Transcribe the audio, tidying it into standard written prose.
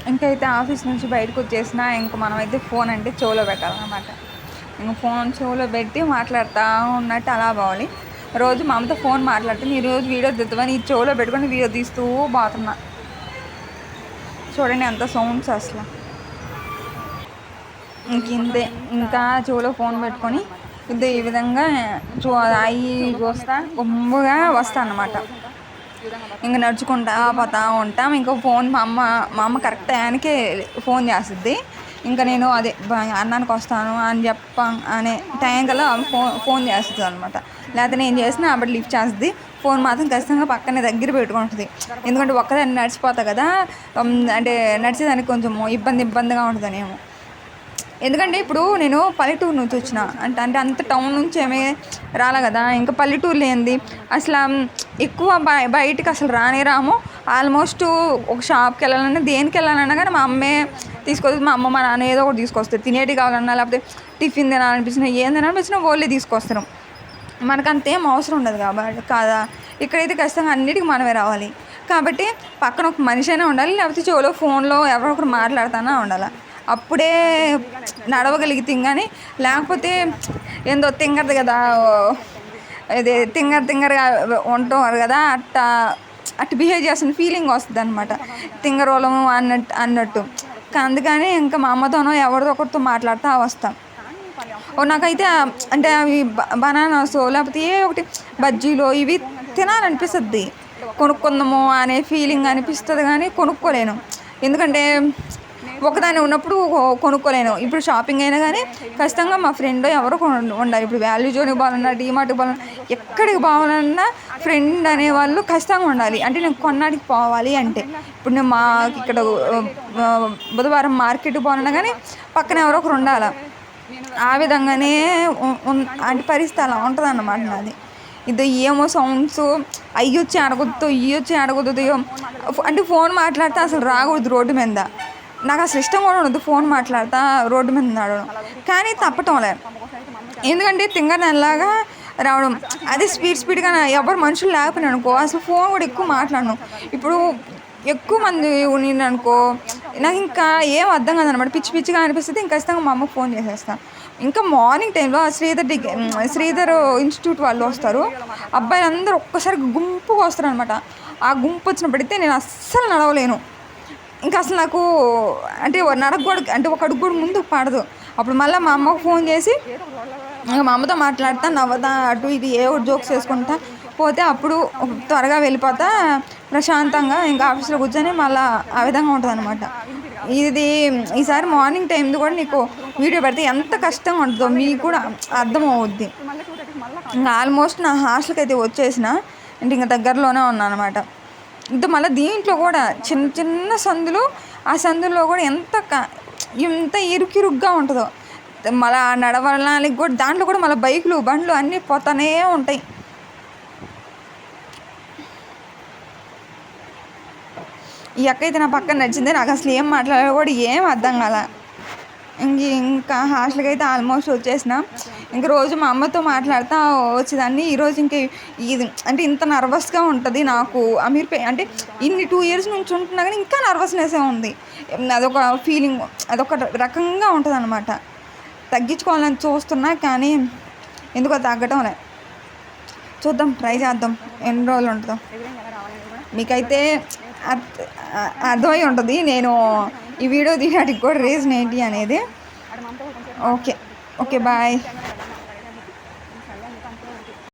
ఇంకైతే ఆఫీస్ నుంచి బయటకు వచ్చేసిన ఇంక మనమైతే ఫోన్ అంటే చెవులో పెట్టాలన్నమాట. ఇంక ఫోన్ చెవులో పెట్టి మాట్లాడుతూ ఉన్నట్టు అలా పోవాలి. రోజు మా అమ్మతో ఫోన్ మాట్లాడితే నీ రోజు వీడియో తీద్దామని ఈ చెవులో పెట్టుకొని వీడియో తీస్తూ పోతున్నా. చూడండి ఎంత సౌండ్స్ అసలు. ఇంతే ఇంకా చెవులో ఫోన్ పెట్టుకొని ఇది ఈ విధంగా అవి వస్తా గుంపుగా వస్తా అన్నమాట. ఇంక నడుచుకుంటా పోతా ఉంటాం. ఇంకా ఫోన్ మా అమ్మ కరెక్ట్ టైంకే ఫోన్ చేస్తుంది. ఇంకా నేను అదే అన్నానికి వస్తాను అని అనే టైం కల్లా ఫోన్ చేస్తుంది అనమాట. లేకపోతే నేను చేసిన అప్పుడు లిఫ్ట్ చేస్తుంది. ఫోన్ మాత్రం ఖచ్చితంగా పక్కనే దగ్గర పెట్టుకుంటుంది. ఎందుకంటే ఒక్కదాన్ని నడిచిపోతా కదా, అంటే నడిచేదానికి కొంచెం ఇబ్బందిగా ఉంటుందనేమో. ఎందుకంటే ఇప్పుడు నేను పల్లెటూరు నుంచి వచ్చిన అంటే అంత టౌన్ నుంచి ఏమీ రాలే కదా. ఇంకా పల్లెటూరులో ఏంది అసలు ఎక్కువ బయటికి అసలు రాము. ఆల్మోస్ట్ ఒక షాప్కి వెళ్ళాలన్నా దేనికి వెళ్ళాలన్నా కానీ మా అమ్మే తీసుకొస్తుంది. మా అమ్మ మా నాన్న ఏదో ఒకటి తీసుకొస్తారు. తినేటి కావాలన్నా లేకపోతే టిఫిన్ తినాలనిపించినా ఏం తినాలనిపించినా వాళ్ళే తీసుకొస్తారు. మనకంతేం అవసరం ఉండదు కాబట్టి కాదా. ఇక్కడైతే ఖచ్చితంగా అన్నిటికీ మనమే రావాలి కాబట్టి పక్కన ఒక మనిషి అయినా ఉండాలి, లేకపోతే చెవిలో ఫోన్లో ఎవరో ఒకరు మాట్లాడుతూనే ఉండాలి. అప్పుడే నడవగలిగితే. కానీ లేకపోతే ఏందో తింగరది కదా, ఇది తింగరగా ఉంటారు కదా, అట్టు బిహేవ్ చేస్తున్న ఫీలింగ్ వస్తుంది అనమాట. తింగరోళము అన్నట్టు. అందుకని ఇంకా మా అమ్మతోనో ఎవరితో ఒకరితో మాట్లాడుతూ వస్తాం. నాకైతే అంటే అవి బనానాస్ లేకపోతే ఏ ఒకటి బజ్జీలు ఇవి తినాలనిపిస్తుంది. కొనుక్కుందాము అనే ఫీలింగ్ అనిపిస్తుంది కానీ కొనుక్కోలేను. ఎందుకంటే ఒకదాన్ని ఉన్నప్పుడు కొనుక్కోలేను. ఇప్పుడు షాపింగ్ అయినా కానీ ఖచ్చితంగా మా ఫ్రెండ్ ఎవరో ఉండాలి. ఇప్పుడు వాల్యూ జోన్కి పోవాలన్నా, డీమార్ట్కి పోవాలన్నా, ఎక్కడికి పోవాలన్నా ఫ్రెండ్ అనేవాళ్ళు ఖచ్చితంగా ఉండాలి. అంటే నేను కొన్నాటికి పోవాలి అంటే ఇప్పుడు నేను ఇక్కడ బుధవారం మార్కెట్కి పోవాలన్నా కానీ పక్కన ఎవరో ఒకరు ఉండాలి. ఆ విధంగానే అంటే పరిస్థితి అలా ఉంటుంది అన్నమాట నాది. ఇది ఏమో సౌండ్స్ అయ్యి వచ్చి అడగొద్దు ఇవి వచ్చి అడగొద్దు అంటే ఫోన్ మాట్లాడితే అసలు రాకూడదు రోడ్డు మీద. నాకు అసలు ఇష్టం కూడా ఉండదు ఫోన్ మాట్లాడతా రోడ్డు మీద నడవడం. కానీ తప్పటం లేదు, ఎందుకంటే తింగరనలాగా రావడం. అదే స్పీడ్గా ఎవరు మనుషులు లేకపోయినా అనుకో అసలు ఫోన్ కూడా ఎక్కువ మాట్లాడను. ఇప్పుడు ఎక్కువ మంది ఉండి అనుకో నాకు ఇంకా ఏం అర్థం కాదనమాట. పిచ్చిగా అనిపిస్తుంది. ఇంకా ఖచ్చితంగా మా అమ్మకు ఫోన్ చేసేస్తాను. ఇంకా మార్నింగ్ టైంలో శ్రీధర్ ఇన్స్టిట్యూట్ వాళ్ళు వస్తారు. అబ్బాయిలు అందరూ ఒక్కసారి గుంపుగా వస్తారు అనమాట. ఆ గుంపు వచ్చినప్పుడైతే నేను అస్సలు నడవలేను. ఇంకా అసలు నాకు అంటే నడకూడదు అంటే ఒక అడుగు కూడా ముందుకు పడదు. అప్పుడు మళ్ళీ మా అమ్మకు ఫోన్ చేసి ఇంకా మా అమ్మతో మాట్లాడతా నవ్వుతా అటు ఇది ఏ ఒకటి జోక్స్ వేసుకుంటా పోతే అప్పుడు త్వరగా వెళ్ళిపోతా ప్రశాంతంగా. ఇంకా ఆఫీస్లో కూర్చొని మళ్ళీ ఆ విధంగా ఉంటుంది అనమాట. ఈసారి మార్నింగ్ టైంది కూడా నీకు వీడియో పెడితే ఎంత కష్టంగా ఉంటుందో మీకు కూడా అర్థమవుద్ది. ఇంకా ఆల్మోస్ట్ నా హాస్టల్కి అయితే వచ్చేసిన అంటే ఇంకా దగ్గరలోనే ఉన్నాను అనమాట. ఇంకా మళ్ళీ దీంట్లో కూడా చిన్న సందులు, ఆ సందుల్లో కూడా ఎంత ఇరుగ్గా ఉంటుందో. మళ్ళీ నడవడానికి కూడా దాంట్లో కూడా మళ్ళీ బైకులు బండ్లు అన్నీ పోతానే ఉంటాయి. ఈ అక్క అయితే నా పక్కన నచ్చింది. నాకు అసలు ఏం మాట్లాడాలో కూడా ఏం అర్థం కాల. ఇంకా హాస్టల్కి అయితే ఆల్మోస్ట్ వచ్చేసిన. ఇంక రోజు మా అమ్మతో మాట్లాడుతూ వచ్చేదాన్ని. ఈరోజు ఇంక ఇది అంటే ఇంత నర్వస్గా ఉంటుంది నాకు. అంటే ఇన్ని 2 years నుంచి ఉంటున్నా కానీ ఇంకా నర్వస్నెస్సే ఉంది. అదొక ఫీలింగ్, అదొక రకంగా ఉంటుంది అనమాట. తగ్గించుకోవాలని చూస్తున్నా కానీ ఎందుకో తగ్గటం లే. చూద్దాం, ట్రై చేద్దాం ఎన్ని రోజులు ఉంటుందో. మీకైతే అర్థమై ఉంటుంది నేను ఈ వీడియో తీయడానికి కూడా రీజన్ ఏంటి అనేది. Okay bye.